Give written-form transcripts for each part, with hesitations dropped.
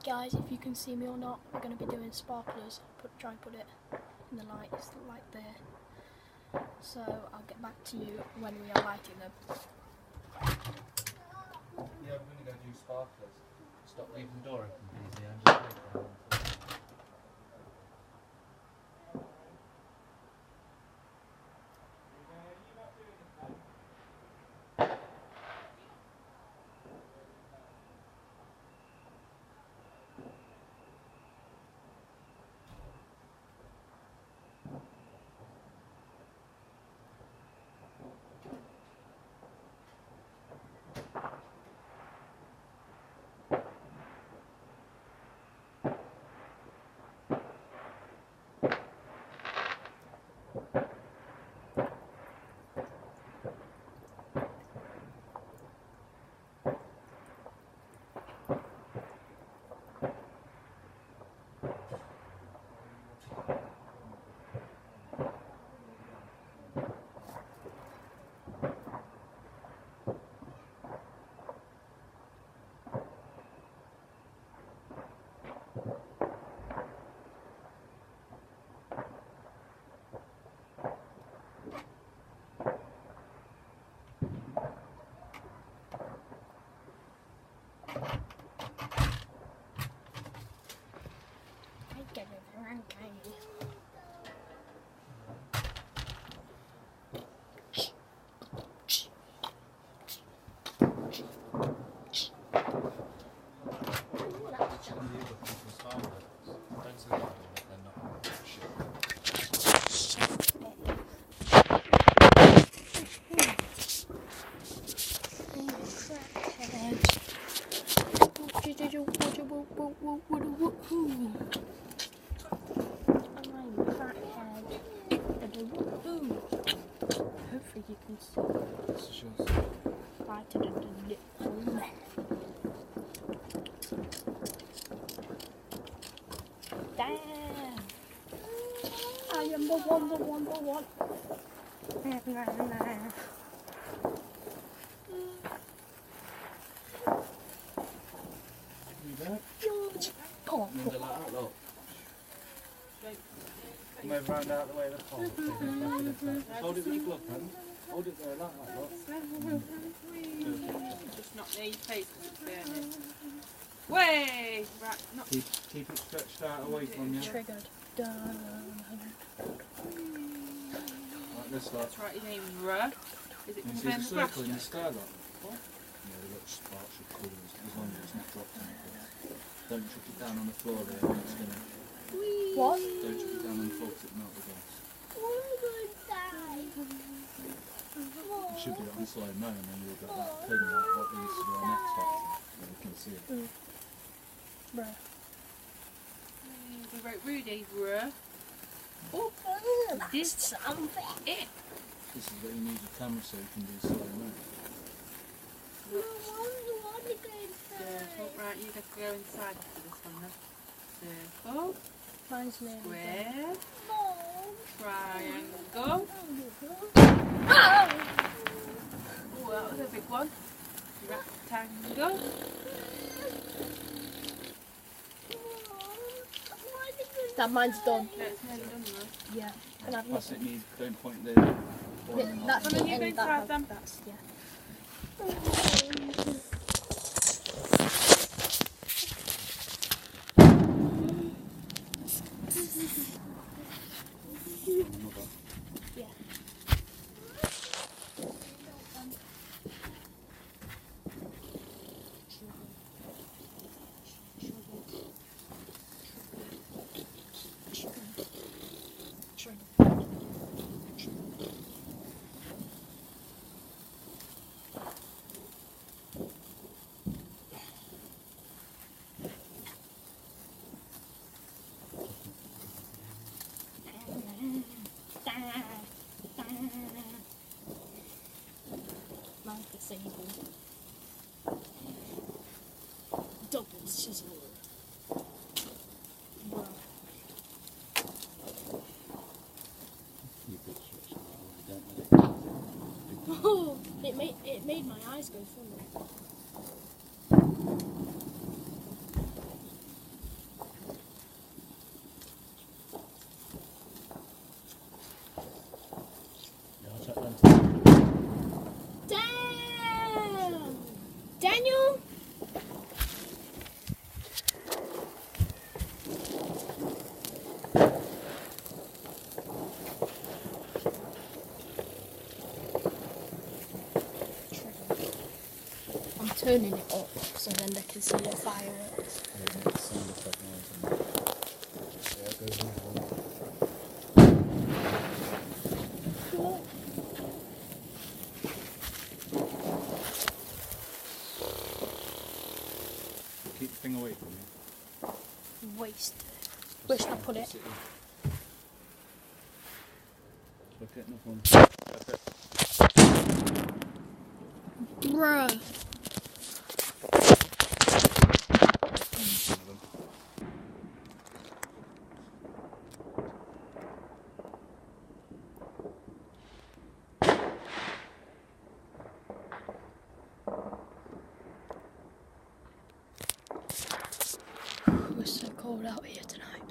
guys, if you can see me or not, we're going to be doing sparklers. Try and put it in the light, it's the light there. So I'll get back to you when we are lighting them. Yeah, we're going to go do sparklers. Stop leaving the door open, please. Yeah, I'm just waiting for them. Hopefully you can see. Lighted under the lip. Damn! I am the one. Oh, Come over round out the way of the pole. Hold it with your glove hand. Hold it there like that, look. Just not near your face because it's burning. Way! Right, not... Keep it stretched out away from you. triggered. Like this, like. That's right, your name Ruh. Is it You from see the Ben circle in the Sebastian? sky, like? What? Yeah, the little sparks should cool as long as it's not dropped in it. Don't chuck it down on the floor there, it's gonna... What? Don't chuck it down on the floor because it melt the glass. You should do it on slow mo and then you'll get that thing like what we used to do on X Factor. Where you can see it. Bruh. We wrote Rudy Ruh. Oh, This something. it. This is what you need your camera so you can do slow mo. Circle. Right, you have to go inside after this one then. Circle. Mine's nearly Square. Triangle. done. Oh, that was a big one. Rectangle. That mine's done. No, it's nearly done now. Yeah. And I've Plus not. it needs, don't point there. Point them That's up. the Come on, you end. go inside them. That's yeah. Yeah. Mine's disabled. Double sizzle. Bruh. Oh, it made my eyes go full. turning it up so then they can see the fireworks. Sound effect noise and there goes another one. Keep the thing away from me. Wasted. Where should I put it? Sit here. Look at another one. Okay. Bruh. One of them. It's so cold out here tonight.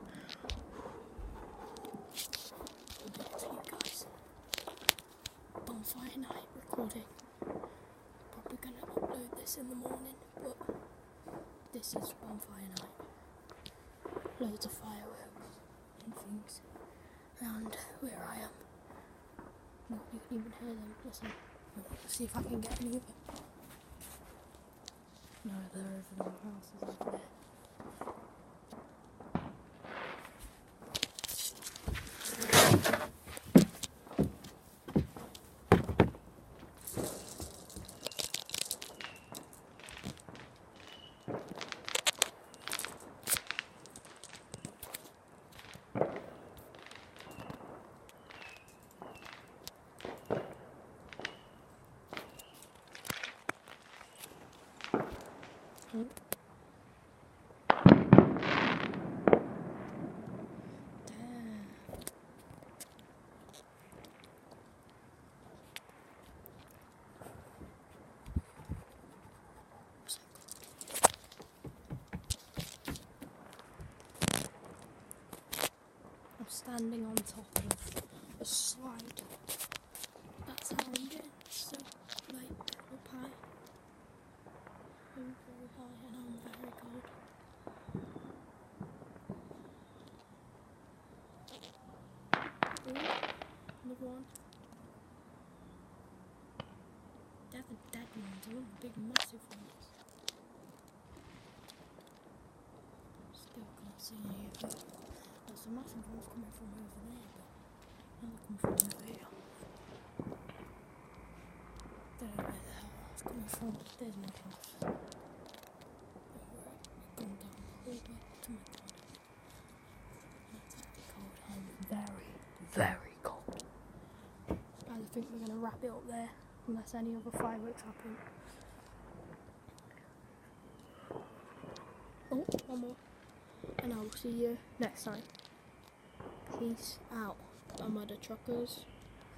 I'll do it to you guys. Bonfire night recording. Probably gonna upload this in the morning, but this is bonfire night. Loads of fireworks and things around where I am. No, you can even hear them. Listen. Let's see if I can get any of them. No, they're over the houses over there. I'm standing on top of a slide. That's how I'm getting so like up high. I'm very high and I'm very cold. Ooh, another one. They're the dead ones, all the big massive ones. Still can't see any of them. There's some massive ones coming from over there, but now they're coming from over here. Don't know where the hell that's coming from. There's my house. I've gone down all the way to my corner. It's actually cold. I'm very, very cold. I think we're going to wrap it up there, unless any other fireworks happen. Oh, one more. And I will see you next time. Peace out, my mother truckers.